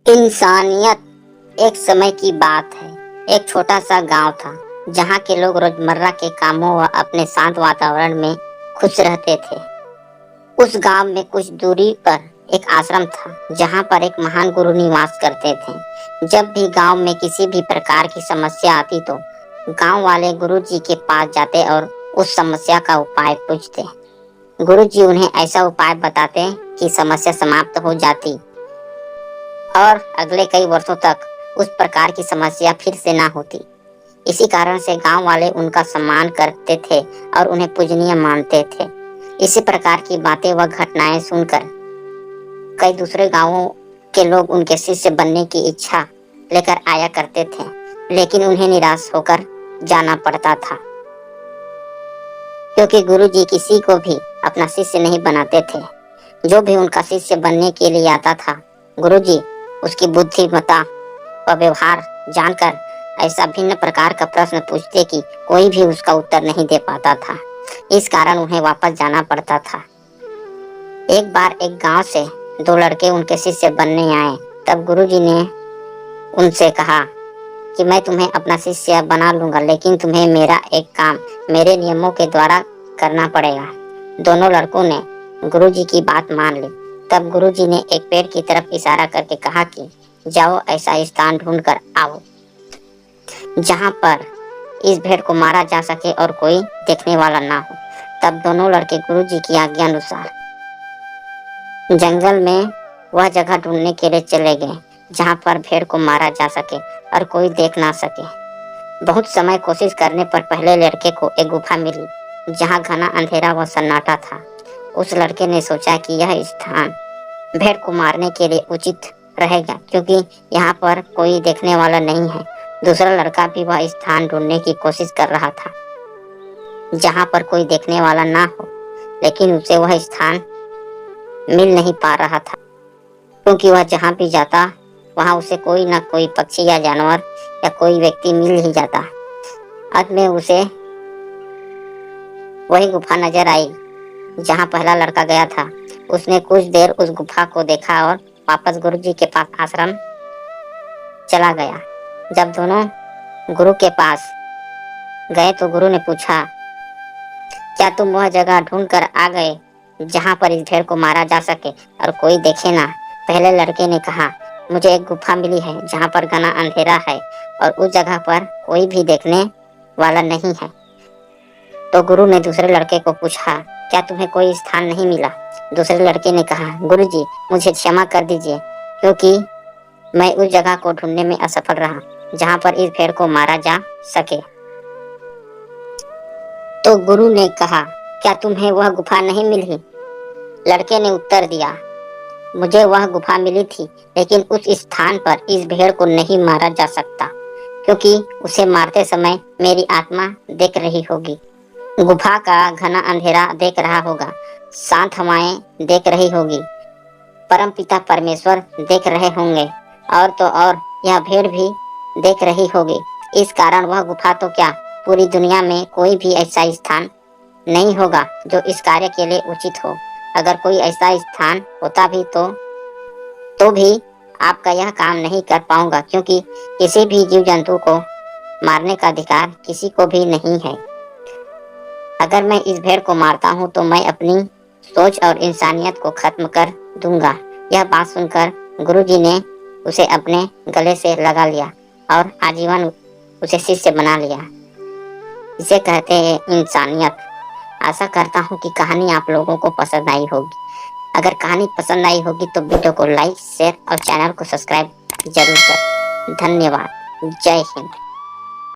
इंसानियत। एक समय की बात है। एक छोटा सा गांव था जहां के लोग रोजमर्रा के कामों व अपने शांत वातावरण में खुश रहते थे। उस गांव में कुछ दूरी पर एक आश्रम था जहां पर एक महान गुरु निवास करते थे। जब भी गांव में किसी भी प्रकार की समस्या आती तो गांव वाले गुरु जी के पास जाते और उस समस्या का उपाय पूछते। गुरु जी उन्हें ऐसा उपाय बताते कि समस्या समाप्त हो जाती और अगले कई वर्षों तक उस प्रकार की समस्या फिर से ना होती। इसी कारण से गांव वाले उनका सम्मान करते थे और उन्हें पूजनीय मानते थे। इसी प्रकार की बातें व घटनाएं सुनकर कई दूसरे गांवों के लोग उनके शिष्य बनने की इच्छा लेकर आया करते थे, लेकिन उन्हें निराश होकर जाना पड़ता था क्योंकि गुरुजी किसी को भी अपना शिष्य नहीं बनाते थे। जो भी उनका शिष्य बनने के लिए आता था, गुरुजी उसकी बुद्धिमत्ता व व्यवहार जानकर ऐसा भिन्न प्रकार का प्रश्न पूछते कि कोई भी उसका उत्तर नहीं दे पाता था। इस कारण उन्हें वापस जाना पड़ता था। एक बार एक गांव से दो लड़के उनके शिष्य बनने आए। तब गुरुजी ने उनसे कहा कि मैं तुम्हें अपना शिष्य बना लूंगा, लेकिन तुम्हें मेरा एक काम मेरे नियमों के द्वारा करना पड़ेगा। दोनों लड़कों ने गुरुजी की बात मान ली। तब गुरुजी ने एक पेड़ की तरफ इशारा करके कहा कि जाओ, ऐसा स्थान ढूंढ कर आओ जहां पर इस भेड़ को मारा जा सके और कोई देखने वाला ना हो। तब दोनों लड़के गुरुजी की आज्ञा अनुसार जंगल में वह जगह ढूंढने के लिए चले गए जहां पर भेड़ को मारा जा सके और कोई देख ना सके। बहुत समय कोशिश करने पर पहले लड़के को एक गुफा मिली जहां घना अंधेरा व सन्नाटा था। उस लड़के ने सोचा कि यह स्थान भेड़ को मारने के लिए उचित रहेगा क्योंकि यहाँ पर कोई देखने वाला नहीं है। दूसरा लड़का भी वह स्थान ढूंढने की कोशिश कर रहा था जहाँ पर कोई देखने वाला ना हो, लेकिन उसे वह स्थान मिल नहीं पा रहा था क्योंकि वह जहाँ भी जाता वहाँ उसे कोई ना कोई पक्षी या जानवर या कोई व्यक्ति मिल ही जाता। अंत में उसे वही गुफा नजर आई जहाँ पहला लड़का गया था। उसने कुछ देर उस गुफा को देखा और वापस गुरुजी के पास आश्रम चला गया। जब दोनों गुरु के पास गए तो गुरु ने पूछा, क्या तुम वह जगह ढूंढ कर आ गए जहाँ पर इस भेड़ को मारा जा सके और कोई देखे ना? पहले लड़के ने कहा, मुझे एक गुफा मिली है जहाँ पर घना अंधेरा है और उस जगह पर कोई भी देखने वाला नहीं है। तो गुरु ने दूसरे लड़के को पूछा, क्या तुम्हें कोई स्थान नहीं मिला? दूसरे लड़के ने कहा, गुरुजी मुझे क्षमा कर दीजिए क्योंकि मैं उस जगह को ढूंढने में असफल रहा जहाँ पर इस भेड़ को मारा जा सके। तो गुरु ने कहा, क्या तुम्हें वह गुफा नहीं मिली? लड़के ने उत्तर दिया, मुझे वह गुफा मिली थी, लेकिन उस स्थान पर इस भेड़ को नहीं मारा जा सकता क्योंकि उसे मारते समय मेरी आत्मा देख रही होगी, गुफा का घना अंधेरा देख रहा होगा, शांत हवाएं देख रही होगी, परमपिता परमेश्वर देख रहे होंगे और तो और यह भेड़ भी देख रही होगी। इस कारण वह गुफा तो क्या, पूरी दुनिया में कोई भी ऐसा स्थान नहीं होगा जो इस कार्य के लिए उचित हो। अगर कोई ऐसा स्थान होता भी तो भी आपका यह काम नहीं कर पाऊंगा क्योंकि किसी भी जीव जंतु को मारने का अधिकार किसी को भी नहीं है। अगर मैं इस भेड़ को मारता हूँ तो मैं अपनी सोच और इंसानियत को खत्म कर दूंगा। यह बात सुनकर गुरुजी ने उसे अपने गले से लगा लिया और आजीवन उसे शिष्य बना लिया। इसे कहते हैं इंसानियत। आशा करता हूँ कि कहानी आप लोगों को पसंद आई होगी। अगर कहानी पसंद आई होगी तो वीडियो को लाइक, शेयर और चैनल को सब्सक्राइब जरूर करें। धन्यवाद। जय हिंद।